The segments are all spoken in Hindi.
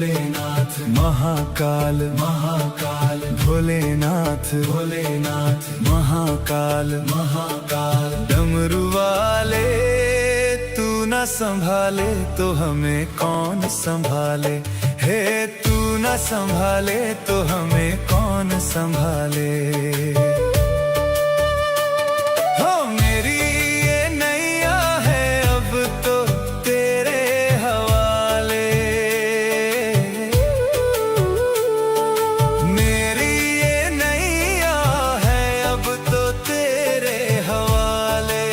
भोलेनाथ महाकाल महाकाल भोलेनाथ भोलेनाथ महाकाल महाकाल। डमरू वाले तू न संभाले तो हमें कौन संभाले, हे तू न संभाले तो हमें कौन संभाले। हो मेरी ये नैया है अब तो तेरे हवाले, मेरी ये नैया है अब तो तेरे हवाले।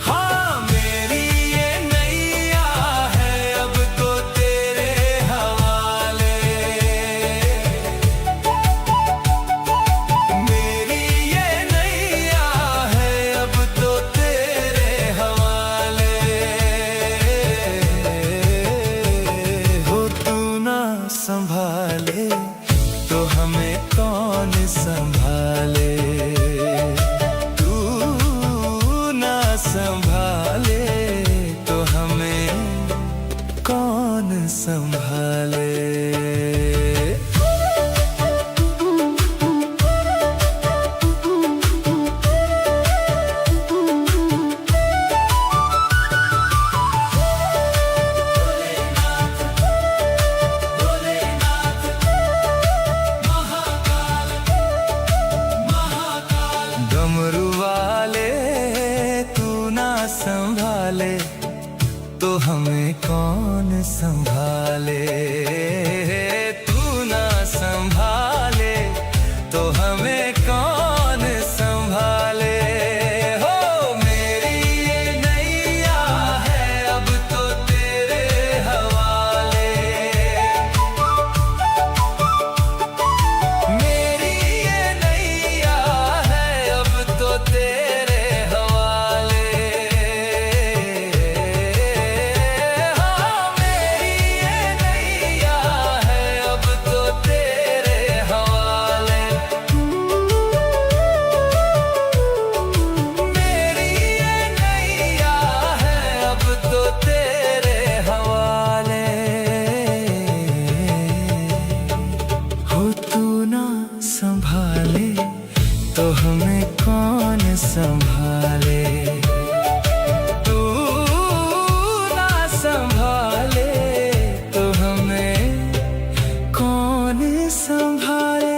हाँ मेरी ये नैया है अब तो तेरे हवाले, मेरी ये नैया है अब तो तेरे हवाले। हो तू ना संभाले तो हमें कौन संभाले, तू ना संभाले तो हमें कौन संभाले। डमरू वाले तू ना संभाले तो हमें कौन संभाले, तू ना संभाले तो हमें कौन संभाले। हो मेरी ये नैया है अब तो तेरे हवाले, मेरी ये नैया है अब तो तेरे हवाले। हाँ मेरी ये नैया है अब तो तेरे हवाले, मेरी ये नैया है अब तो तेरे हवाले। हो तू ना संभाले तो हमें कौन संभाले, तू ना संभाले तो हमें कौन संभाले।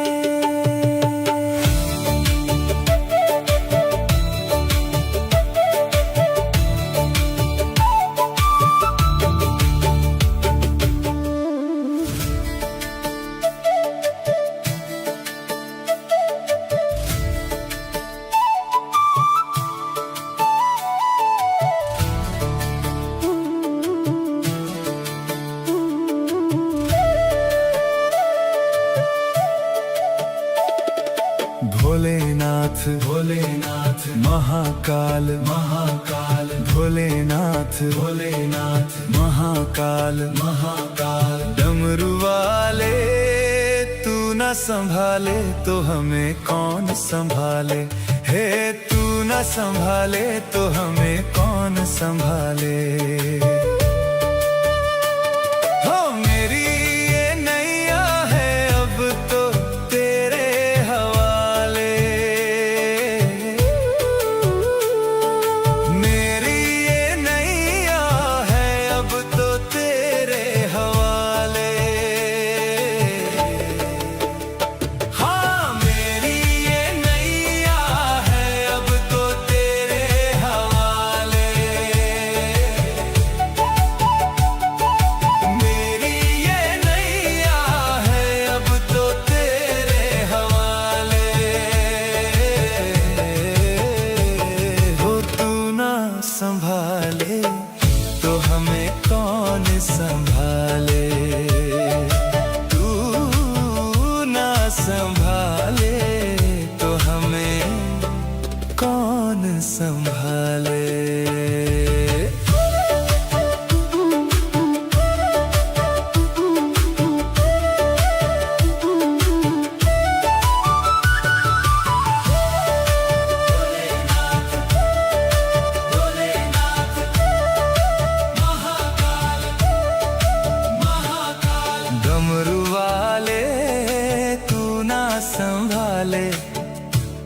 भोलेनाथ भोलेनाथ महाकाल महाकाल भोलेनाथ भोलेनाथ महाकाल महाकाल। डमरू वाले तू न संभाले तो हमें कौन संभाले, हे तू न संभाले तो हमें कौन संभाले। हो मेरी ये नैया है अब तो तेरे हवाले, मेरी ये नैया है अब तो तेरे हवाले। हाँ मेरी ये नैया है अब तो तेरे हवाले,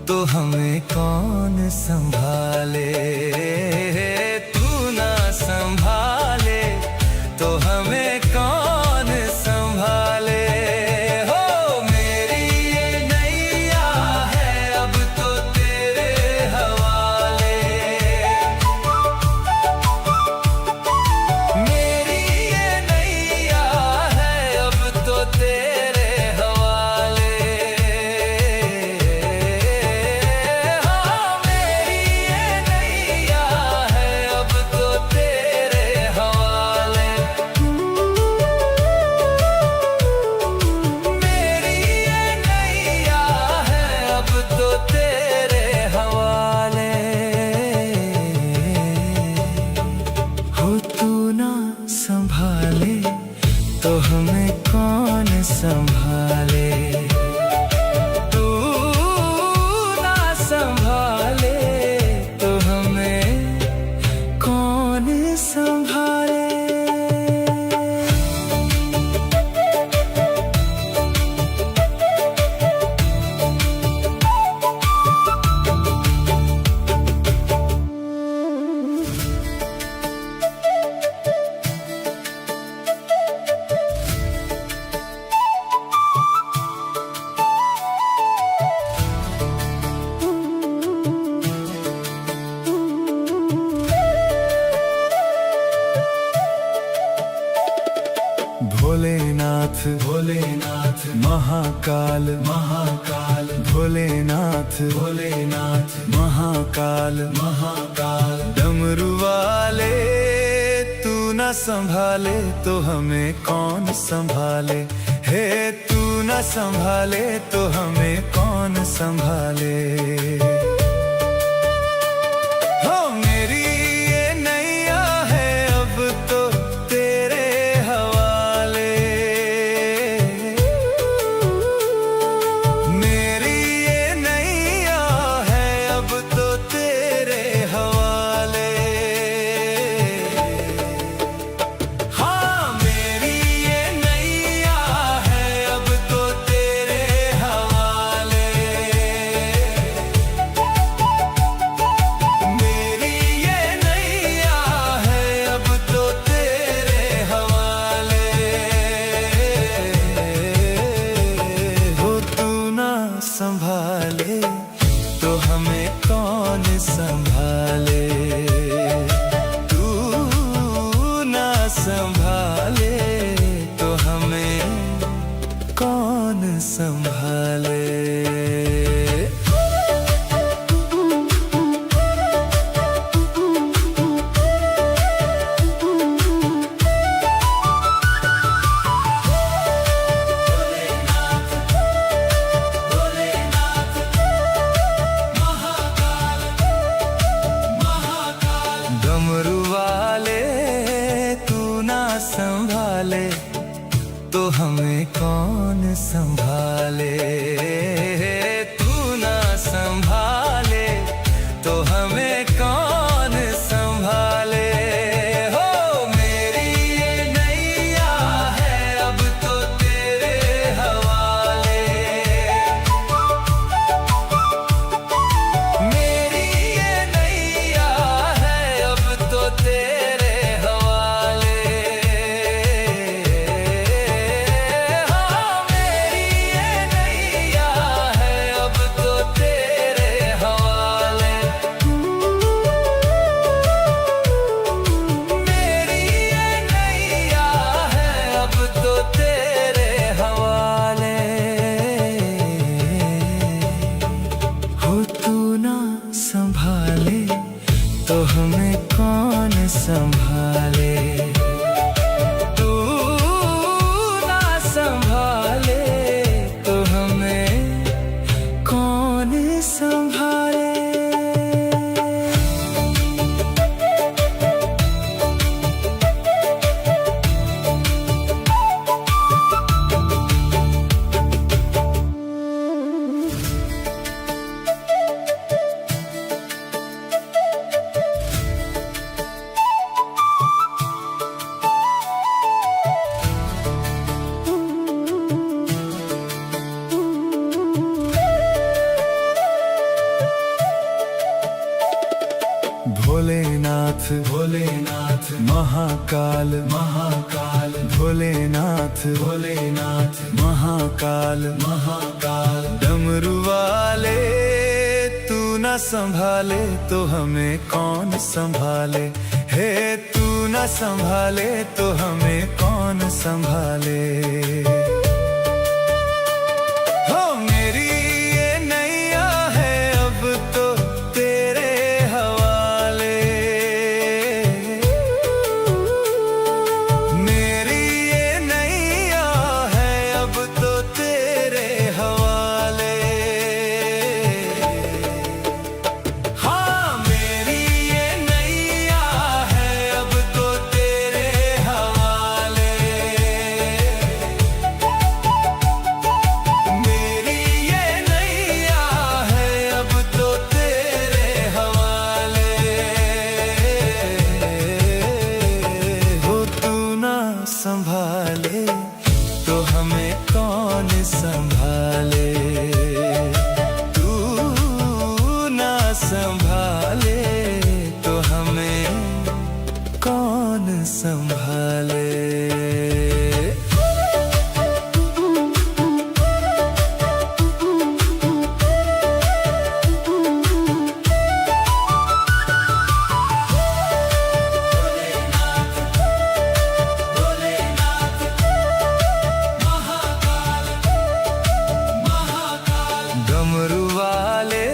तो हमें कौन संभाले। तू ना संभाले तो हमें कौन संभाले। हो मेरी ये नैया है अब तो तेरे हवाले। मेरी ये नैया है अब तो तेरे हवाले। हाँ मेरी ये नैया है अब तो तेरे हवाले। मेरी ये नैया है अब तो तेरे हवाले। हो तू ना संभाले तो हमें कौन संभाले। तू ना संभाले तो हमें कौन संभाले। भोलेनाथ भोलेनाथ महाकाल महाकाल। भोलेनाथ भोलेनाथ महाकाल महाकाल। डमरू वाले तू न संभाले तो हमें कौन संभाले। हे तू न संभाले तो हमें कौन संभाले। हो मेरी ये नैया है अब तो तेरे हवाले। मेरी ये नैया है अब तो तेरे हवाले। हाँ मेरी ये नैया है अब तो तेरे हवाले। मेरी ये नैया है अब तो तेरे हवाले। हो तू ना संभाले तो हमें कौन संभाले। तू ना संभाले तो हमें कौन संभाले। डमरू वाले तू ना संभाले तो हमें कौन संभाले। तू ना संभाले तो हमें कौन संभाले। हो मेरी ये नैया है अब तो तेरे हवाले। मेरी ये नैया है अब तो तेरे हवाले। हाँ मेरी ये नैया है अब तो तेरे हवाले। मेरी ये नैया है अब तो तेरे हवाले। हो तू ना संभाले तो हमें कौन संभाले। तू ना संभाले तो हमें कौन संभाले। भोलेनाथ भोलेनाथ महाकाल महाकाल भोलेनाथ भोलेनाथ महाकाल महाकाल डमरू वाले तू न संभाले तो हमें कौन संभाले। हे तू न संभाले तो हमें कौन संभाले। संभाले तो हमें कौन संभाले। तू ना संभाले तो हमें कौन संभाले। डमरू वाले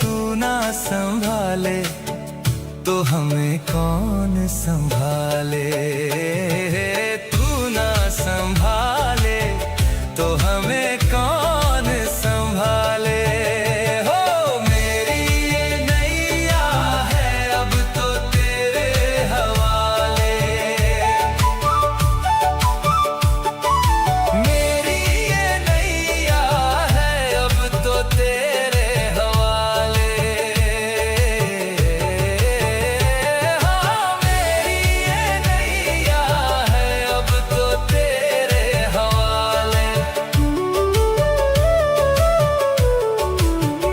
तू ना संभाले तो हमें कौन संभाले। तू ना संभाले तो हमें कौन संभाले। हो मेरी ये नैया है अब तो तेरे हवाले। मेरी ये नैया है अब तो तेरे हवाले। हाँ मेरी ये नैया है अब तो तेरे हवाले।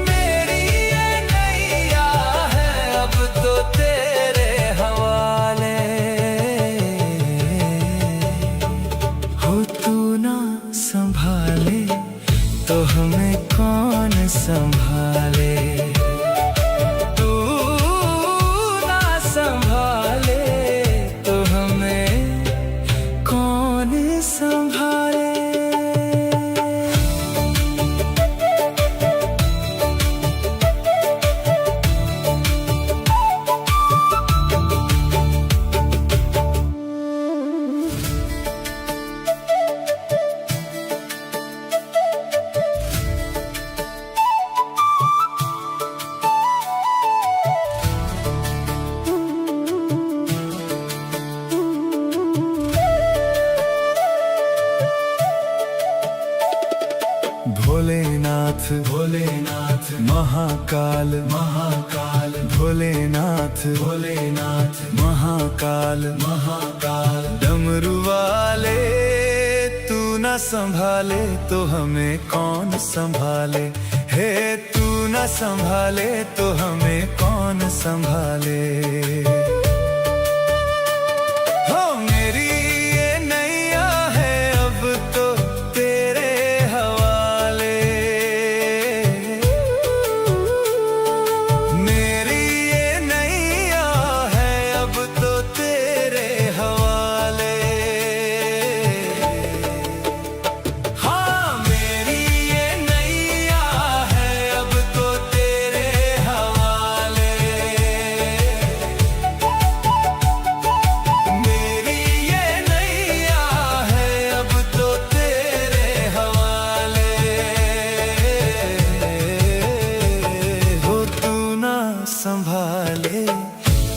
मेरी ये नैया है अब तो तेरे हवाले। हो तू ना संभाले तो हमें कौन संभाले। तू ना संभाले तो हमें कौन संभाले। भोलेनाथ भोलेनाथ महाकाल महाकाल भोलेनाथ भोलेनाथ महाकाल महाकाल डमरू वाले तू न संभाले तो हमें कौन संभाले। हे तू न संभाले तो हमें कौन संभाले। हो मेरी ये नैया है अब तो तेरे हवाले। मेरी ये नैया है अब तो तेरे हवाले। हाँ मेरी ये नैया है अब तो तेरे हवाले। मेरी ये नैया है अब तो तेरे हवाले। हो तू ना संभाले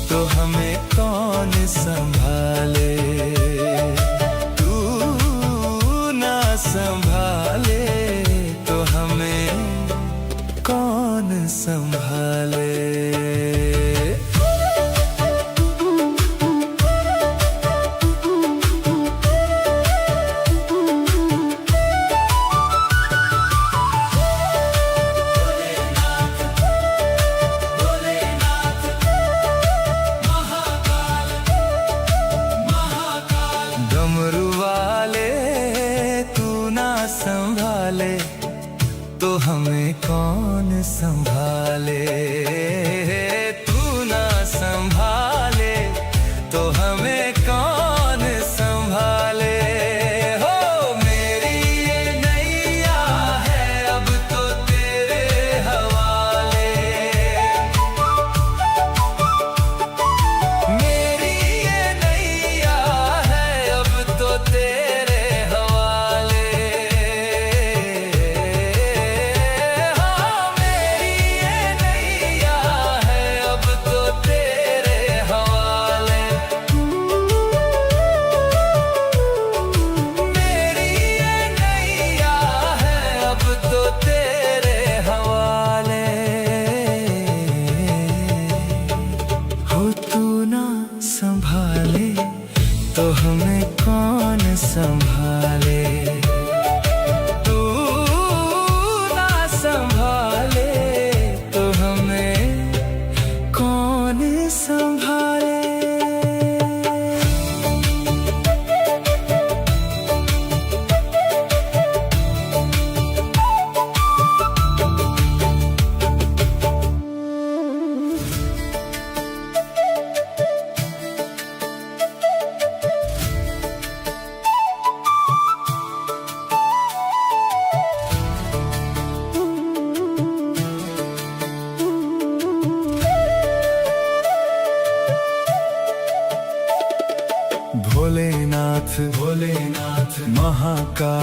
तो हमें कौन संभाले। तू ना संभाले तो हमें कौन संभाले।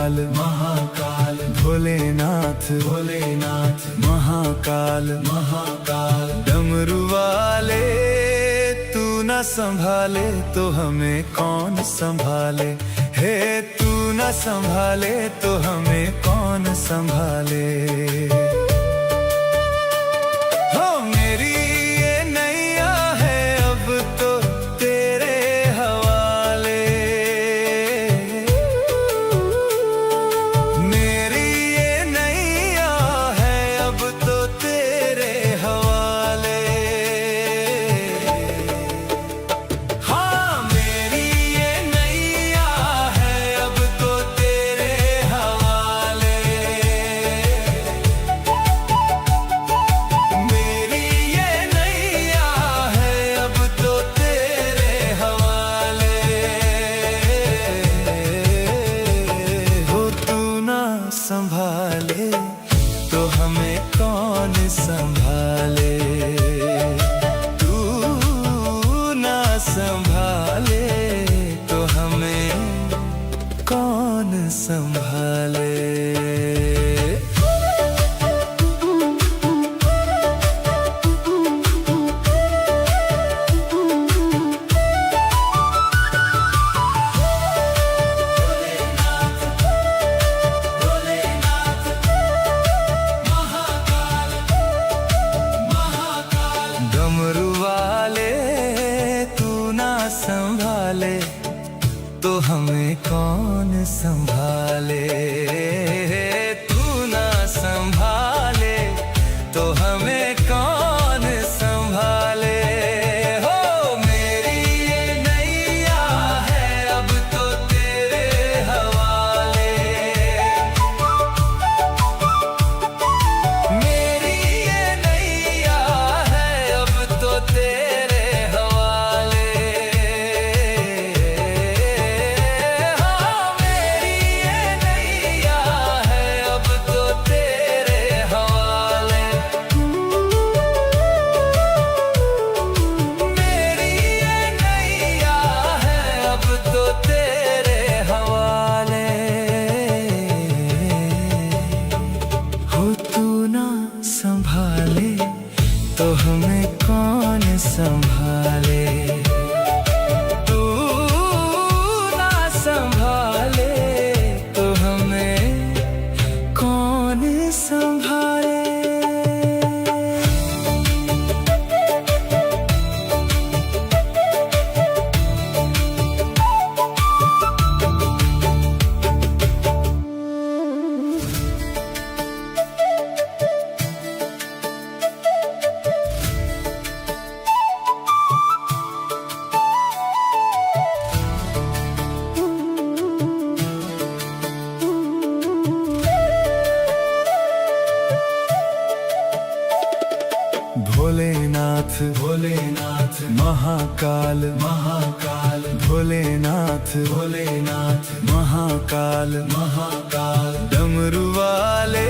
महाकाल महाकाल भोलेनाथ भोलेनाथ महाकाल महाकाल डमरू वाले तू न संभाले तो हमें कौन संभाले। हे तू न संभाले तो हमें कौन संभाले। हो मेरी ये नैया है अब तो तेरे हवाले। मेरी ये नैया है अब तो तेरे हवाले। हाँ मेरी ये नैया है अब तो तेरे हवाले। मेरी ये नैया है अब तो तेरे हवाले। हो तू ना संभाले तो हमें कौन संभाले। तू ना संभाले तो हमें कौन संभाले। डमरू वाले तू ना संभाले तो हमें कौन संभाले। तू ना संभाले तो हमें कौन संभाले। हो मेरी ये नैया है अब तो तेरे हवाले। मेरी ये नैया है अब तो तेरे हवाले। हाँ मेरी ये नैया है अब तो तेरे हवाले। मेरी ये नैया है अब तो तेरे हवाले। हो तू ना संभाले तो हमें कौन संभाले। तू ना संभाले तो हमें कौन संभाले। भोलेनाथ भोलेनाथ महाकाल महाकाल भोलेनाथ भोलेनाथ महाकाल महाकाल डमरू वाले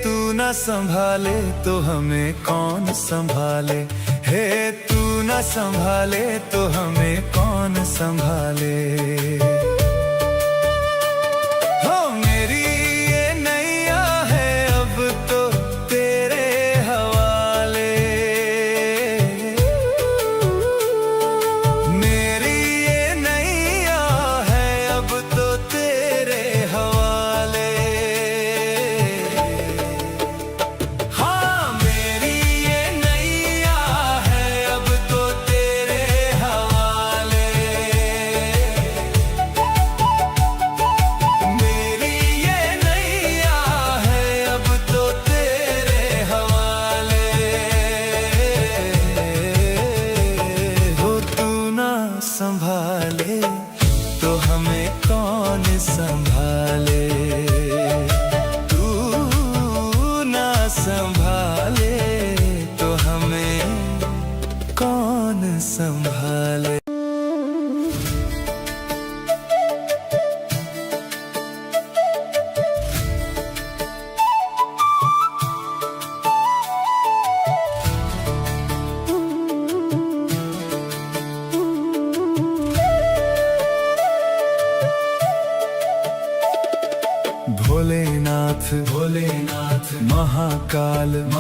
तू न संभाले तो हमें कौन संभाले। हे तू न संभाले तो हमें कौन संभाले। हो मेरी ये नैया है अब तो तेरे हवाले। मेरी ये नैया है अब तो तेरे हवाले। हाँ मेरी ये नैया है अब तो तेरे हवाले। मेरी ये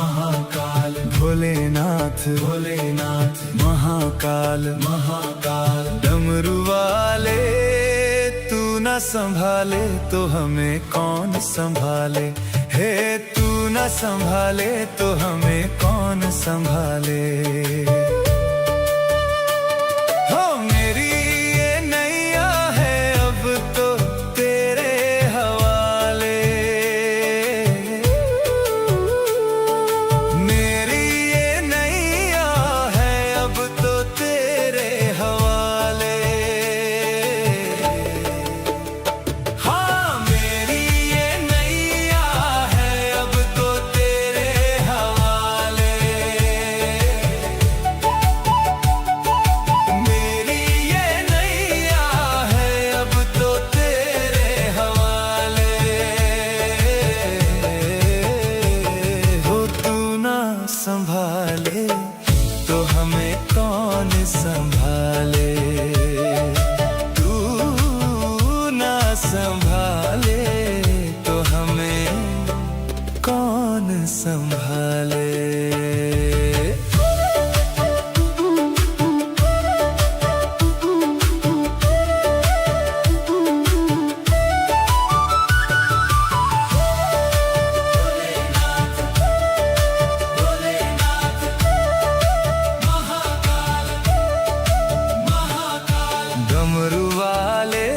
महाकाल भोलेनाथ भोलेनाथ महाकाल महाकाल डमरू वाले तू न संभाले तो हमें कौन संभाले हे तू न संभाले तो हमें कौन संभाले हो मेरी ये नैया है अब तो तेरे हवाले मेरी ये नैया है अब तो तेरे हवाले हाँ मेरी ये नैया है अब तो तेरे हवाले मेरी ये नैया है अब तो तेरे हवाले हो तू ना संभाले तो हमें कौन संभाले तू ना संभाले तो हमें कौन संभाले डमरू वाले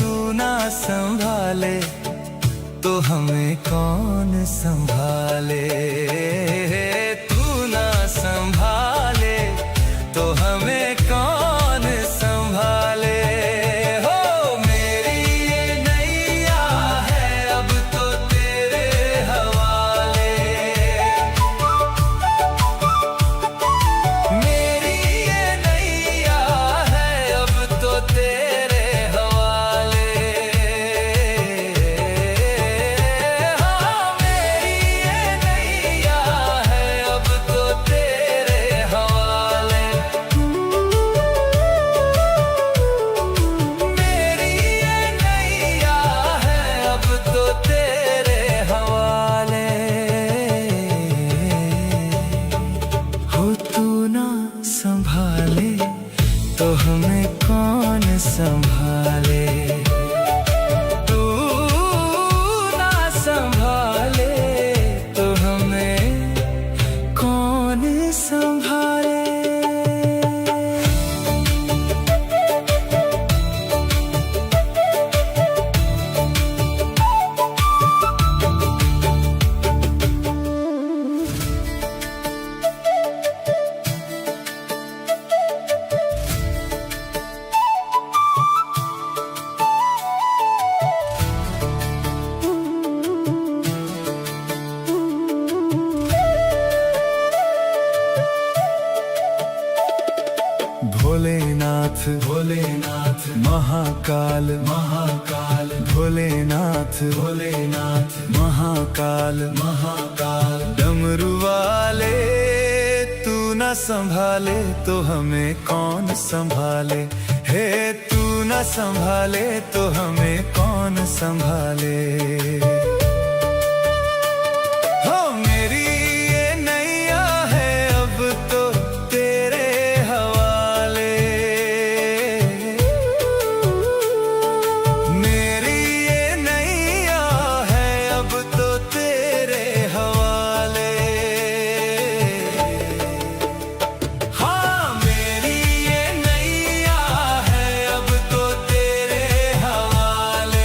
तू ना संभाले तो हमें कौन संभाले तू ना संभाले तो हमें कौन संभाले हो मेरी ये नैया है अब तो तेरे हवाले मेरी ये नैया है अब तो तेरे हवाले हाँ मेरी ये नैया है अब तो तेरे हवाले मेरी ये नैया है अब तो तेरे हवाले हो तू ना संभाले तो हमें कौन संभाले तू ना संभाले तो हमें कौन संभाले भोलेनाथ भोलेनाथ महाकाल महाकाल भोलेनाथ भोलेनाथ महाकाल महाकाल डमरू वाले तू न संभाले तो हमें कौन संभाले हे तू न संभाले तो हमें कौन संभाले हो मेरी ये नैया है अब तो तेरे हवाले मेरी ये नैया है अब तो तेरे हवाले हाँ मेरी ये नैया है अब तो तेरे हवाले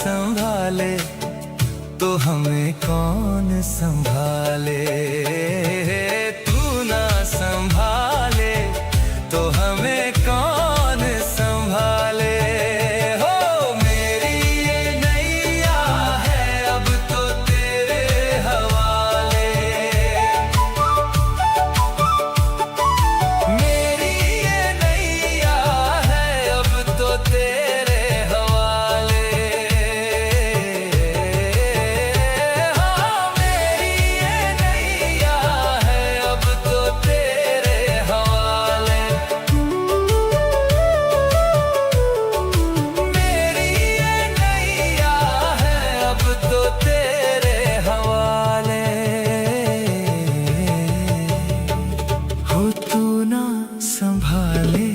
संभाले तो हमें कौन संभाले। तू ना संभाले तो हमें कौन संभाले। हो मेरी ये नैया है अब तो तेरे हवाले। मेरी ये नैया है अब तो तेरे हवाले। हाँ मेरी ये नैया है अब तो तेरे हवाले। मेरी ये नैया है अब तो तेरे हवाले। हो तू ना संभाले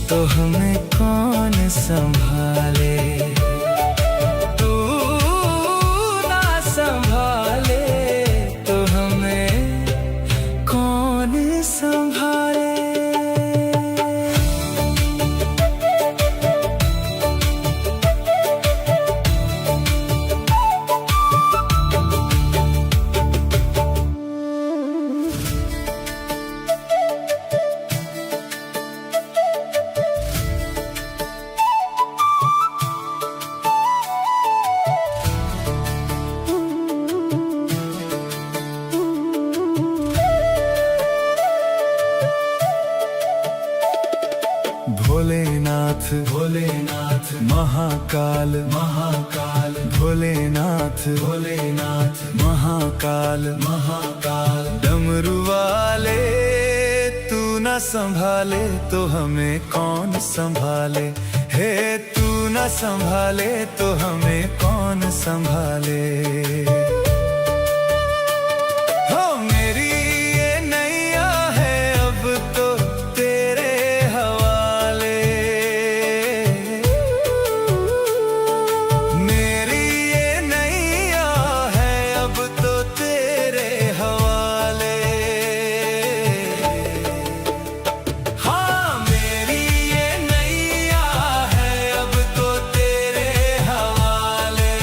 तो हमें कौन संभाले। तू ना संभाले तो हमें कौन संभाले। भोलेनाथ भोलेनाथ महाकाल महाकाल। भोलेनाथ भोलेनाथ महाकाल महाकाल। डमरू वाले तू न संभाले तो हमें कौन संभाले। हे तू न संभाले तो हमें कौन संभाले। हो मेरी ये नैया है अब तो तेरे हवाले। मेरी ये नैया है अब तो तेरे हवाले। हाँ मेरी ये नैया है अब तो तेरे हवाले।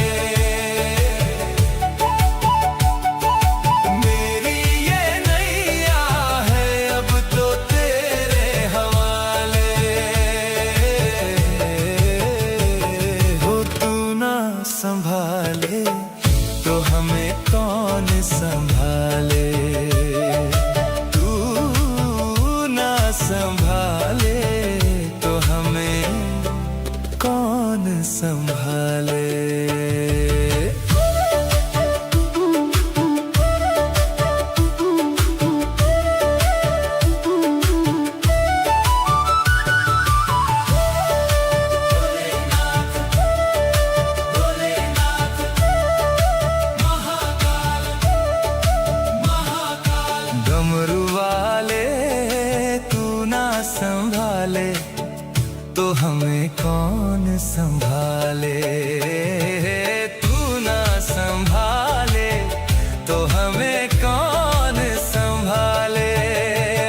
मेरी ये नैया है अब तो तेरे हवाले। हो तू ना संभाले तो हमें कौन संभाले। तू ना संभाले तो हमें कौन संभाले। डमरू वाले तू ना संभाले तो हमें कौन संभाले। तू ना संभाले तो हमें कौन संभाले।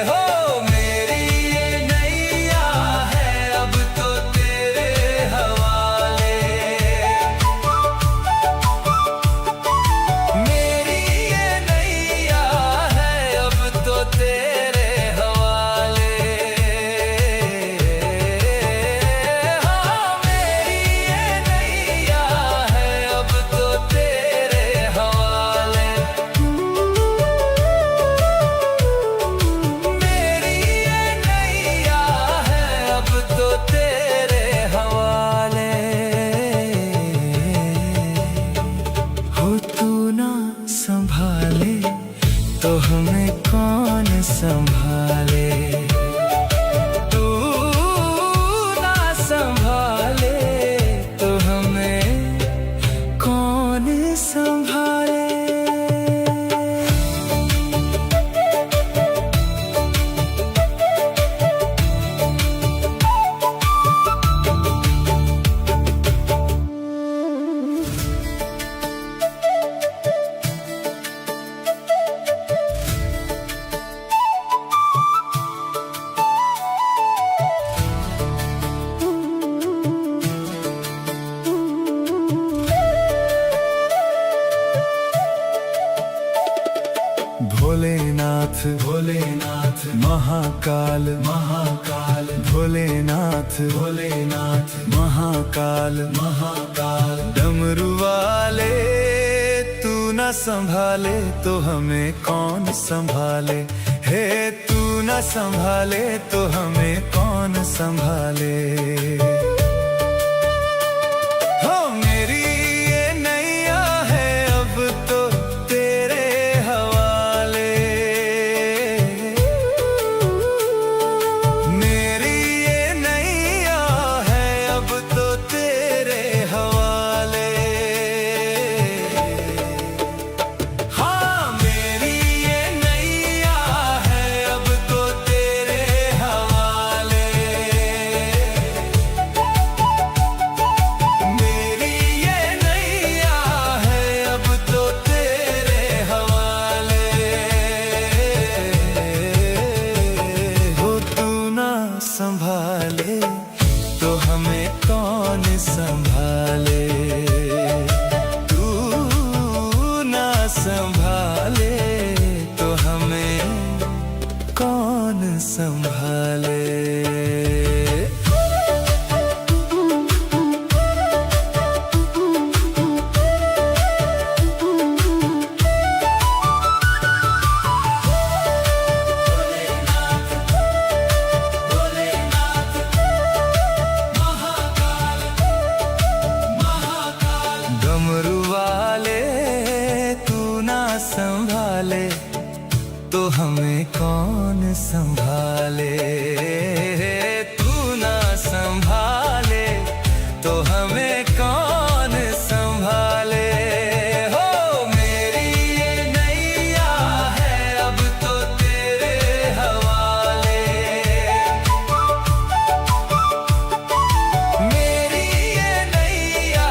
हो मेरी ये नैया है अब तो तेरे हवाले। मेरी ये नैया है अब तो तेरे हवाले। हाँ मेरी ये नैया है महाकाल महाकाल भोलेनाथ भोलेनाथ महाकाल महाकाल डमरू वाले तू न संभाले तो हमें कौन संभाले। हे तू न संभाले तो हमें कौन संभाले। हो मेरी ये नैया है अब तो तेरे हवाले। मेरी ये नैया है अब तो तेरे हवाले। हाँ मेरी ये नैया है अब तो तेरे हवाले। मेरी ये नैया है अब तो तेरे हवाले। हो तू ना संभाले तो हमें कौन संभाले। तू ना संभाले तो हमें कौन संभाले। डमरू वाले तू ना संभाले तो हमें कौन संभाले। तू ना संभाले तो हमें कौन संभाले। हो मेरी ये नैया है अब तो तेरे हवाले। मेरी ये नैया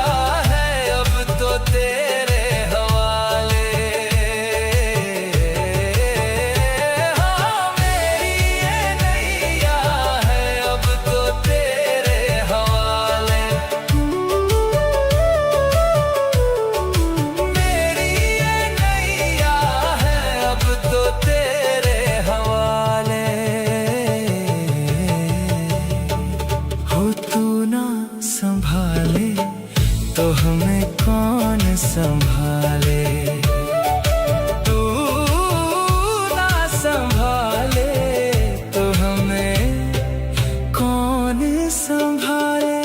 है अब तो तेरे हवाले। हाँ मेरी ये नैया है अब तो तेरे हवाले। मेरी ये नैया है अब तो तेरे हवाले। हो तू ना संभाले तो हमें कौन संभाले। तू ना संभाले तो हमें कौन संभाले।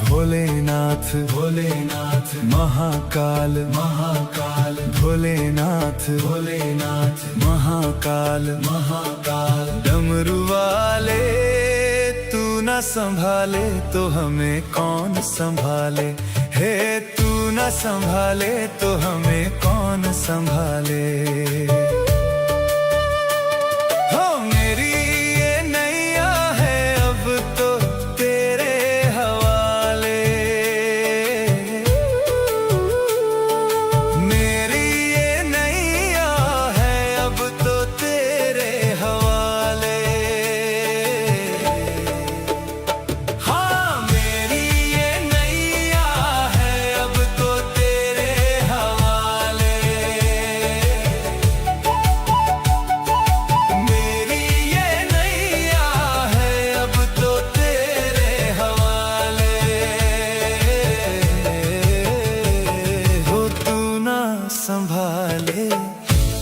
भोलेनाथ भोलेनाथ महाकाल महाकाल भोलेनाथ भोलेनाथ महाकाल महाकाल डमरू वाले तू न संभाले तो हमें कौन संभाले। हे तू न संभाले तो हमें कौन संभाले। हो मेरी ये नैया है अब तो तेरे हवाले। मेरी ये नैया है अब तो तेरे हवाले। हाँ मेरी ये नैया है अब तो तेरे हवाले। मेरी ये नैया है अब तो तेरे हवाले। हो तू ना संभाले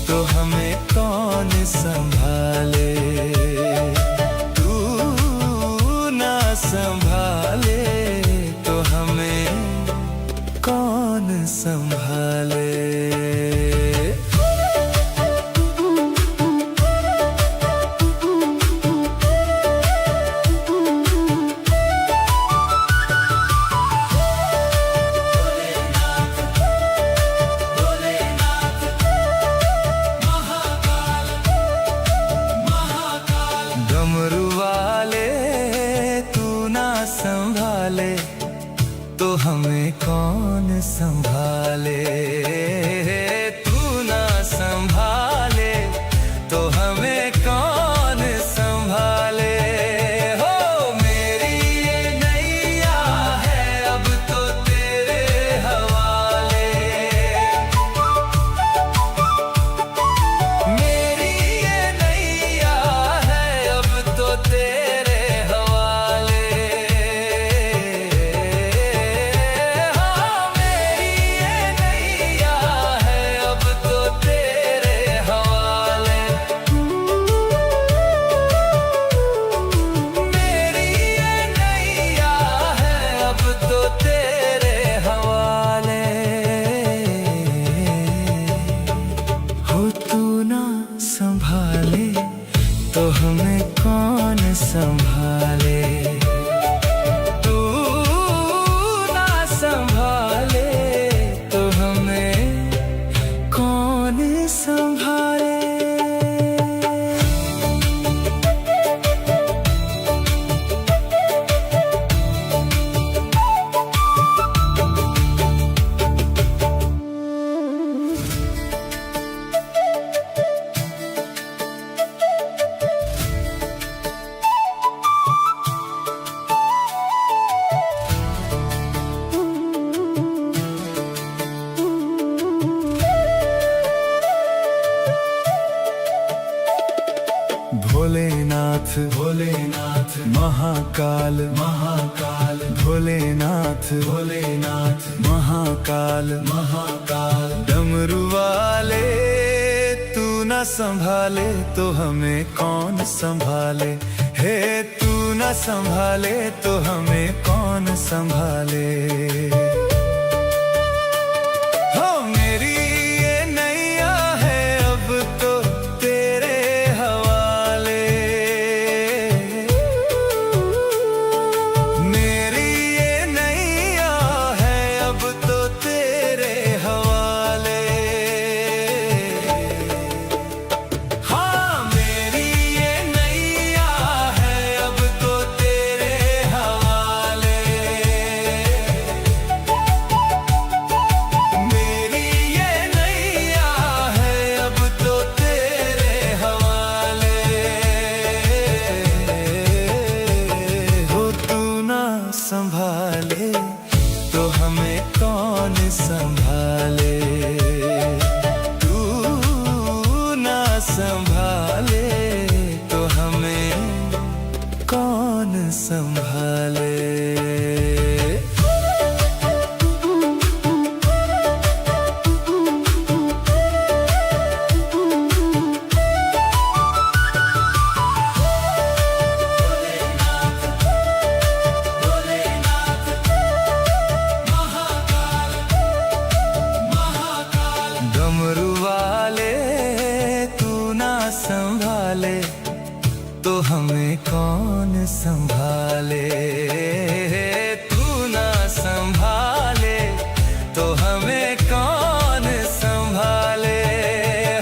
तो हमें कौन संभाले। तू ना संभाले तो हमें कौन संभाले। संभाले तो हमें कौन संभाले। तू ना संभाले तो हमें कौन संभाले। हो मेरी ये नैया है अब तो तेरे हवाले। मेरी ये नैया है अब तो तेरे हवाले। हाँ मेरी ये नैया है अब तो तेरे हवाले। मेरी ये नैया है अब तो तेरे हवाले। हो तू ना संभाले तो हमें कौन संभाले। तू ना संभाले तो हमें कौन संभाले। भोलेनाथ भोलेनाथ महाकाल महाकाल। भोलेनाथ भोलेनाथ महाकाल महाकाल। डमरू वाले तू ना संभाले तो हमें कौन संभाले। हे तू ना संभाले तो हमें कौन संभाले। हो मेरी ये नैया है अब तो तेरे हवाले। मेरी ये नैया है अब तो तेरे हवाले। हाँ मेरी ये नैया है अब तो तेरे हवाले। मेरी ये नैया है अब तो तेरे हवाले। हो तू ना संभाले तो हमें कौन संभाले। तू ना संभाले तो हमें कौन संभाले। डमरू वाले तू ना संभाले तो हमें कौन संभाले। तू ना संभाले तो हमें कौन संभाले।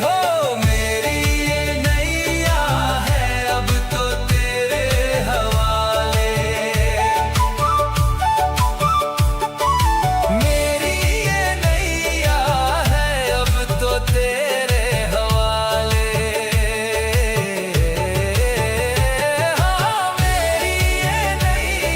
हो मेरी ये नैया है अब तो तेरे हवाले। मेरी ये नैया है अब तो तेरे हवाले। हाँ मेरी ये नैया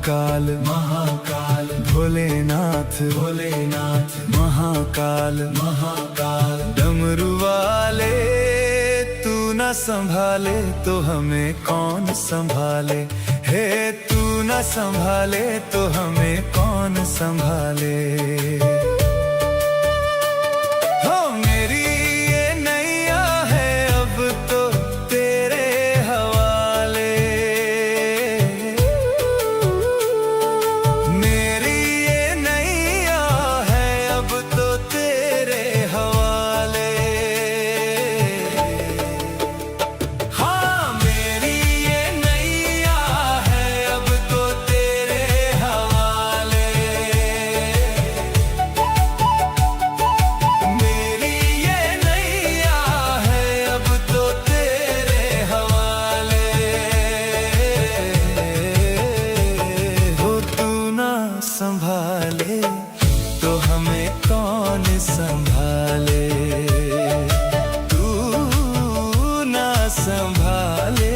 महाकाल महाकाल भोलेनाथ भोलेनाथ महाकाल महाकाल डमरू वाले तू न संभाले तो हमें कौन संभाले। हे तू न संभाले तो हमें कौन संभाले। हो मेरी ये नैया है अब तो तेरे हवाले। मेरी ये नैया है अब तो तेरे हवाले। हाँ मेरी ये नैया है अब तो तेरे हवाले। मेरी ये नैया है अब तो तेरे हवाले। हो तू ना संभाले तो हमें कौन संभाले। तू ना संभाले